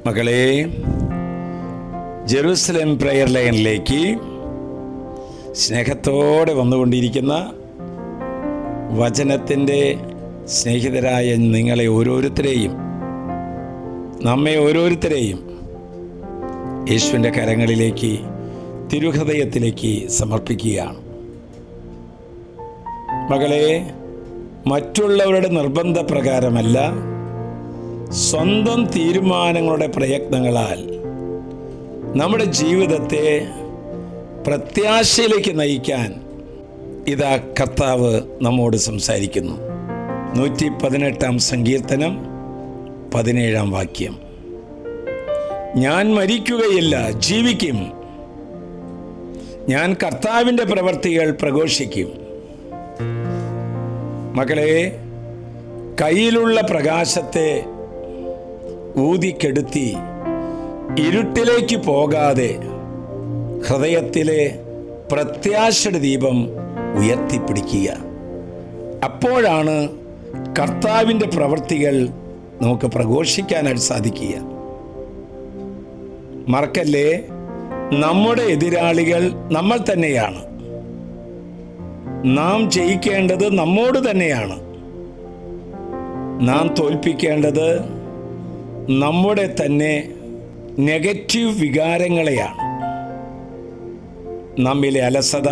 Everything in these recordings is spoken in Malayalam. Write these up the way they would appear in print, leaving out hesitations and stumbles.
മകളെ, ജെറുസലേം പ്രെയർ ലൈനിലേക്ക് സ്നേഹത്തോടെ വന്നുകൊണ്ടിരിക്കുന്ന വചനത്തിൻ്റെ സ്നേഹിതരായ നിങ്ങളെ ഓരോരുത്തരെയും, നമ്മെ ഓരോരുത്തരെയും യേശുവിൻ്റെ കരങ്ങളിലേക്ക്, തിരുഹൃദയത്തിലേക്ക് സമർപ്പിക്കുകയാണ്. മകളെ, മറ്റുള്ളവരുടെ നിർബന്ധപ്രകാരമല്ല, സ്വന്തം തീരുമാനങ്ങളുടെ പ്രയത്നങ്ങളാൽ നമ്മുടെ ജീവിതത്തെ പ്രത്യാശയിലേക്ക് നയിക്കാൻ ഇതാ കർത്താവ് നമ്മോട് സംസാരിക്കുന്നു. 118 സങ്കീർത്തനം 17 വാക്യം. ഞാൻ മരിക്കുകയില്ല, ജീവിക്കും. ഞാൻ കർത്താവിൻ്റെ പ്രവൃത്തികൾ പ്രഘോഷിക്കും. മകളെ, കയ്യിലുള്ള പ്രകാശത്തെ ഊതിക്കെടുത്തി ഇരുട്ടിലേക്ക് പോകാതെ ഹൃദയത്തിലെ പ്രത്യാശയുടെ ദീപം ഉയർത്തിപ്പിടിക്കുക. അപ്പോഴാണ് കർത്താവിൻ്റെ പ്രവൃത്തികൾ നമുക്ക് പ്രഘോഷിക്കാനായിട്ട് സാധിക്കുക. മറക്കല്ലേ, നമ്മുടെ എതിരാളികൾ നമ്മൾ തന്നെയാണ്. നാം ജയിക്കേണ്ടത് നമ്മോട് തന്നെയാണ്. നാം തോൽപ്പിക്കേണ്ടത് നമ്മുടെ തന്നെ നെഗറ്റീവ് വികാരങ്ങളെയാണ്. നമ്മിലെ അലസത,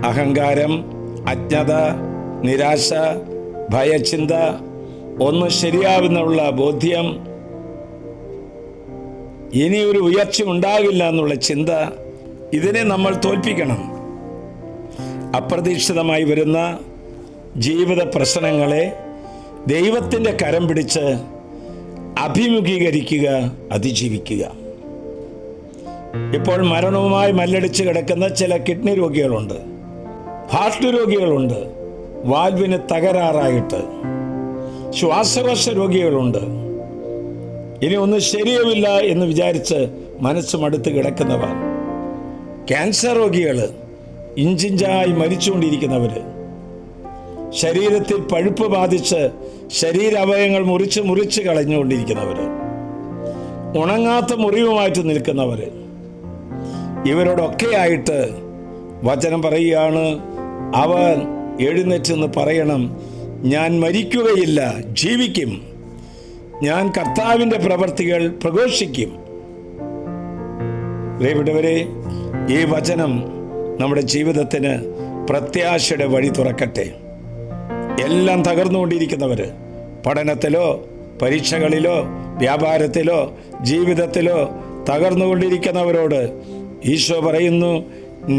അഹങ്കാരം, അജ്ഞത, നിരാശ, ഭയചിന്ത, ഒന്ന് ശരിയാവുന്നുള്ള ബോധ്യം, ഇനി ഒരു ഉയർച്ച ഉണ്ടാകില്ല എന്നുള്ള ചിന്ത, ഇതിനെ നമ്മൾ തോൽപ്പിക്കണം. അപ്രതീക്ഷിതമായി വരുന്ന ജീവിത പ്രശ്നങ്ങളെ ദൈവത്തിൻ്റെ കരം പിടിച്ച് അഭിമുഖീകരിക്കുക, അതിജീവിക്കുക. ഇപ്പോൾ മരണവുമായി മല്ലടിച്ച് കിടക്കുന്ന ചില കിഡ്നി രോഗികളുണ്ട്, ഹാർട്ട് രോഗികളുണ്ട്, വാൽവിന് തകരാറായിട്ട് ശ്വാസകോശ രോഗികളുണ്ട്. ഇനി ഒന്നും ശരിയാവില്ല എന്ന് വിചാരിച്ച് മനസ്സ് മടുത്ത് കിടക്കുന്നവർ, ക്യാൻസർ രോഗികൾ, ഇഞ്ചിഞ്ചായി മരിച്ചുകൊണ്ടിരിക്കുന്നവർ, ശരീരത്തിൽ പഴുപ്പ് ബാധിച്ച് ശരീരാവയവങ്ങൾ മുറിച്ച് കളഞ്ഞുകൊണ്ടിരിക്കുന്നവർ, ഉണങ്ങാത്ത മുറിവുമായിട്ട് നിൽക്കുന്നവർ, ഇവരോടൊക്കെയായിട്ട് വചനം പറയുകയാണ്, അവർ എഴുന്നേറ്റെന്ന് പറയണം, ഞാൻ മരിക്കുകയില്ല, ജീവിക്കും. ഞാൻ കർത്താവിൻ്റെ പ്രവൃത്തികൾ പ്രഘോഷിക്കും. പ്രിയപ്പെട്ടവരെ, ഈ വചനം നമ്മുടെ ജീവിതത്തിന് പ്രത്യാശയുടെ വഴി തുറക്കട്ടെ. എല്ലാം തകർന്നുകൊണ്ടിരിക്കുന്നവർ, പഠനത്തിലോ പരീക്ഷകളിലോ വ്യാപാരത്തിലോ ജീവിതത്തിലോ തകർന്നുകൊണ്ടിരിക്കുന്നവരോട് ഈശോ പറയുന്നു,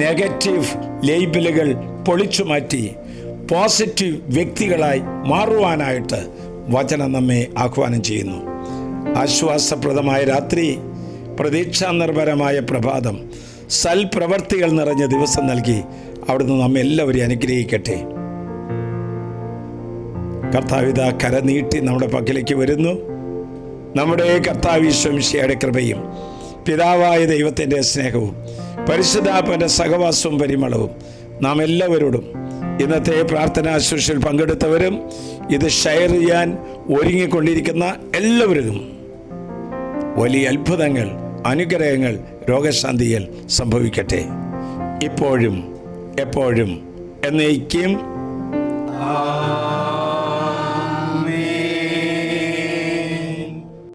നെഗറ്റീവ് ലേബലുകൾ പൊളിച്ചു മാറ്റി പോസിറ്റീവ് വ്യക്തികളായി മാറുവാനായിട്ട് വചനം നമ്മെ ആഹ്വാനം ചെയ്യുന്നു. ആശ്വാസപ്രദമായ രാത്രി, പ്രതീക്ഷാനിർഭരമായ പ്രഭാതം, സൽപ്രവർത്തികൾ നിറഞ്ഞ ദിവസം നൽകി അവിടുന്ന് നമ്മെ എല്ലാവരെയും അനുഗ്രഹിക്കട്ടെ. കർത്താവിത കര നീട്ടി നമ്മുടെ പക്കലേക്ക് വരുന്നു. നമ്മുടെ കർത്താവ് ഈശോ മിശിഹായുടെ കൃപയും പിതാവായ ദൈവത്തിൻ്റെ സ്നേഹവും പരിശുദ്ധാത്മാവിൻ്റെ സഹവാസവും പരിമളവും നാം എല്ലാവരോടും, ഇന്നത്തെ പ്രാർത്ഥനാ ശുശ്രൂഷയിൽ പങ്കെടുത്തവരും ഇത് ഷെയർ ചെയ്യാൻ ഒരുങ്ങിക്കൊണ്ടിരിക്കുന്ന എല്ലാവരും വലിയ അത്ഭുതങ്ങൾ, അനുഗ്രഹങ്ങൾ, രോഗശാന്തികൾ സംഭവിക്കട്ടെ, ഇപ്പോഴും എപ്പോഴും എന്നേക്കും.